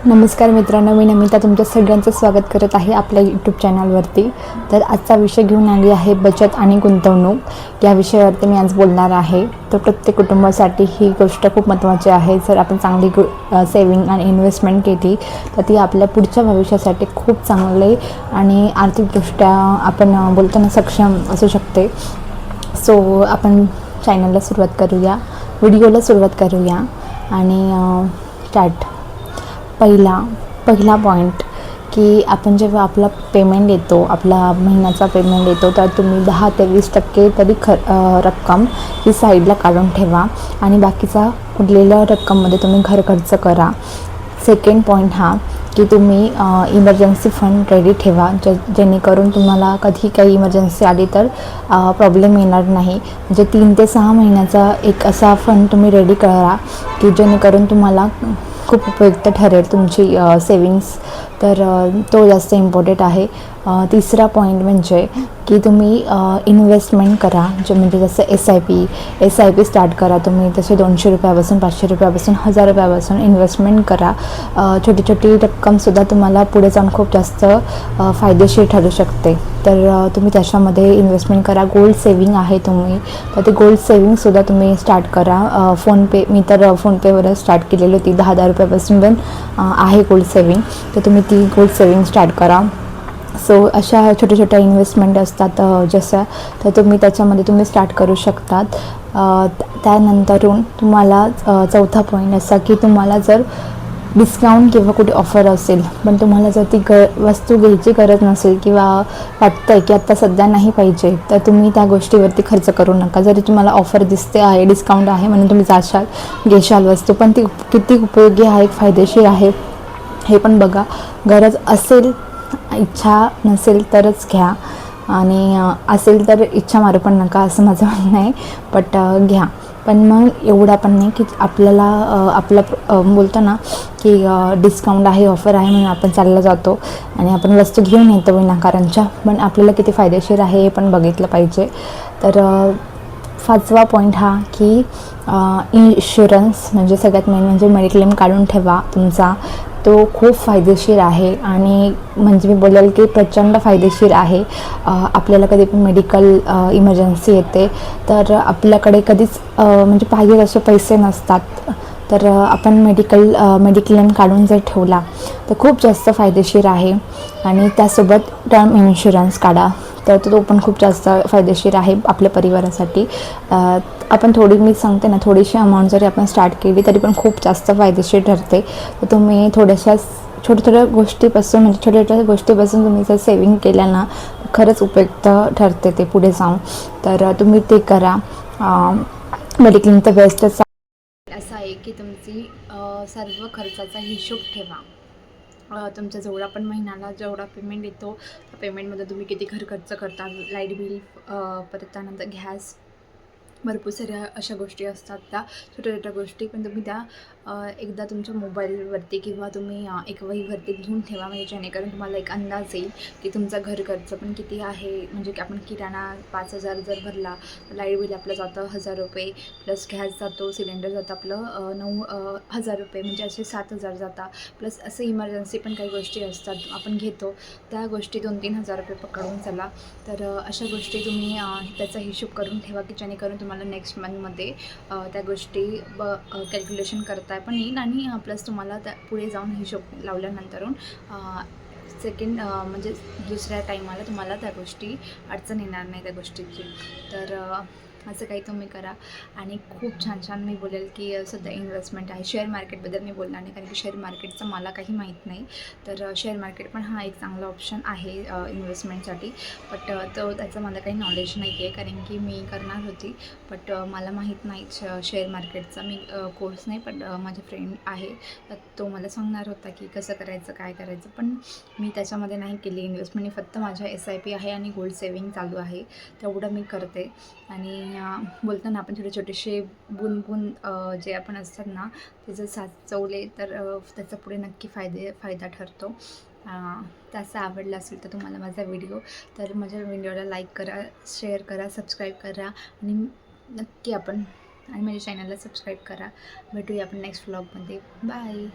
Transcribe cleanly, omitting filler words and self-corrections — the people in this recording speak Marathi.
नमस्कार मित्रांनो, मी नमिता तुमच्या सगळ्यांचं स्वागत करत आहे आपल्या यूट्यूब चॅनलवरती. तर आजचा विषय घेऊन आली आहे बचत आणि गुंतवणूक या विषयावरती मी आज बोलणार आहे. तर प्रत्येक कुटुंबासाठी ही गोष्ट खूप महत्त्वाची आहे. जर आपण चांगली सेविंग आणि इन्व्हेस्टमेंट केली तर ती आपल्या पुढच्या भविष्यासाठी खूप चांगले आणि आर्थिकदृष्ट्या आपण बोलताना सक्षम असू शकते. सो आपण चॅनलला सुरुवात करूया, व्हिडिओला सुरुवात करूया आणि स्टार्ट. पहिला पॉईंट की आपण जेव्हा आपला पेमेंट येतो, आपला महिन्याचा पेमेंट येतो, तर तुम्ही 10 ते 20% तरी रक्कम ही साईडला काढून ठेवा आणि बाकीचा उरलेल्या रक्कममध्ये तुम्ही घर खर्च करा. सेकंड पॉईंट हा की तुम्ही इमर्जन्सी फंड रेडी ठेवा, जेणेकरून तुम्हाला कधी काही इमर्जन्सी आली तर प्रॉब्लेम येणार नाही. म्हणजे 3 ते 6 महिन्याचा एक असा फंड तुम्ही रेडी करा की जेणेकरून तुम्हाला खूप उपयुक्त ठरेल तुमची सेविंग्स. तर तो जास्त इम्पॉर्टंट आहे. तिसरा पॉईंट म्हणजे की तुम्ही इन्व्हेस्टमेंट करा, म्हणजे जसं एस आय पी स्टार्ट करा. तुम्ही तसे 200 रुपयापासून 500 रुपयापासून 1000 रुपयापासून इन्व्हेस्टमेंट करा. छोटी छोटी रक्कमसुद्धा तुम्हाला पुढे जाऊन खूप जास्त फायदेशीर ठरू शकते. तर तुम्ही त्याच्यामध्ये इन्व्हेस्टमेंट करा. गोल्ड सेविंग आहे तुम्ही, तर ते गोल्ड सेविंगसुद्धा तुम्ही स्टार्ट करा. फोनपे, मी तर फोनपेवरच स्टार्ट केलेली होती. 10,000 रुपयापासून पण आहे गोल्ड सेविंग, तर तुम्ही ती गोल्ड सेविंग स्टार्ट करा. सो अशा छोट्या छोट्या इन्व्हेस्टमेंट असतात जसं, तर तुम्ही त्याच्यामध्ये तुम्ही स्टार्ट करू शकतात. त्यानंतरून तुम्हाला चौथा पॉईंट असा की तुम्हाला जर डिस्काउंट किंवा कुठे ऑफर असेल, पण तुम्हाला जर ती वस्तू घ्यायची गरज नसेल किंवा वाटतं आहे की आत्ता सध्या नाही पाहिजे, तर तुम्ही त्या गोष्टीवरती खर्च करू नका. जरी तुम्हाला ऑफर दिसते आहे, डिस्काउंट आहे म्हणून तुम्ही जाशाल, घेशाल वस्तू, पण ती किती उपयोगी आहे, फायदेशीर आहे हे पण बघा. गरज असेल, इच्छा नसेल तरच घ्या, आणि असेल तर इच्छा मारू पण नका, असं माझं म्हणणं आहे. बट घ्या, पण मग एवढा पण नाही की आपल्याला आपलं बोलतो ना की डिस्काउंट आहे, ऑफर आहे म्हणून आपण चालला जातो आणि आपण वस्तू घेऊन येतो विनाकारणच्या. पण आपल्याला किती फायदेशीर आहे हे पण बघितलं पाहिजे. तर पाचवा पॉईंट हा की इन्शुरन्स, म्हणजे सगळ्यात मेन म्हणजे मेडिक्लेम काढून ठेवा तुमचा. तो खूप फायदेशीर आहे आणि म्हणजे मी बोलेल की प्रचंड फायदेशीर आहे. आपल्याला कधी पण मेडिकल इमर्जन्सी येते, तर आपल्याकडे कधीच म्हणजे पाहिजे तसे पैसे नसतात, तर आपण मेडिक्लेम काढून जर ठेवला तर खूप जास्त फायदेशीर आहे. आणि त्यासोबत टर्म इन्शुरन्स काढा, तर तो पण खूप जास्त फायदेशीर आहे आपल्या परिवारासाठी. आपण मी सांगते ना, थोडीशी अमाऊंट जरी आपण स्टार्ट केली तरी पण खूप जास्त फायदेशीर ठरते. तर तुम्ही थोड्याशा छोट्या छोट्या गोष्टीपासून तुम्ही जर सेविंग केल्या ना, खरंच उपयुक्त ठरते ते पुढे जाऊन. तर तुम्ही ते करा. मेडिक्लेम तर बेस्टच असं आहे की तुमची सर्व खर्चाचा हिशोब ठेवा. तुमचा जेवढा पण महिन्याला जेवढा पेमेंट येतो, त्या पेमेंटमध्ये तुम्ही किती घर खर्च करता, लाईट बिल, परत त्यानंतर गॅस, भरपूर साऱ्या अशा गोष्टी असतात, त्या छोट्या छोट्या गोष्टी. पण तुम्ही त्या एकदा तुमच्या मोबाईलवरती किंवा तुम्ही एक वहीवरती लिहून ठेवा, म्हणजे जेणेकरून तुम्हाला एक अंदाज येईल की तुमचा घर खर्च पण किती आहे. म्हणजे की आपण किराणा 5,000 जर भरला, लाईट बिल आपलं जातं 1,000 रुपये, प्लस गॅस जातो, सिलेंडर जातं आपलं 9,000 रुपये, म्हणजे असे 7,000 जातात. प्लस असं इमर्जन्सी पण काही गोष्टी असतात आपण घेतो, त्या गोष्टी 2-3 हजार रुपये पकडून चला. तर अशा गोष्टी तुम्ही त्याचा हिशोब करून ठेवा की जेणेकरून तुम्हाला नेक्स्ट मंथमध्ये त्या गोष्टी कॅल्क्युलेशन करता पण येईल, आणि प्लस तुम्हाला त्या पुढे जाऊन हिशोब लावल्यानंतरून म्हणजे दुसऱ्या टाईमाला तुम्हाला त्या गोष्टी अडचण येणार नाही त्या गोष्टीची. तर असं काही तुम्ही करा. आणि खूप छान छान मी बोलेल की सध्या इन्व्हेस्टमेंट आहे. शेअर मार्केटबद्दल मी बोलणार नाही, कारण की शेअर मार्केटचं मला काही माहीत नाही. तर शेअर मार्केट पण हा एक चांगला ऑप्शन आहे इन्व्हेस्टमेंटसाठी. बट त्याचं मला काही नॉलेज नाही आहे, कारण की मी करणार होती, बट मला माहीत नाही शेअर मार्केटचा. मी कोर्स नाही, पण माझा फ्रेंड आहे, तर तो मला सांगणार होता की कसं करायचं, काय करायचं. पण मी त्याच्यामध्ये नाही केली इन्व्हेस्टमेंट. फक्त माझ्या SIP आहे आणि गोल्ड सेविंग चालू आहे, तेवढं मी करते. आणि बोलतो ना आपण छोटेसे बुनबुन जे आपण असतात ना, ते जर साचवले तर त्याचा पुढे नक्की फायदा ठरतो. त्याचा आवडला असेल तर तुम्हाला माझा व्हिडिओ, तर माझ्या व्हिडिओला लाईक करा, शेअर करा, सबस्क्राईब करा, आणि नक्की आणि माझ्या चॅनलला सबस्क्राईब करा. भेटूया आपण नेक्स्ट व्लॉगमध्ये. बाय.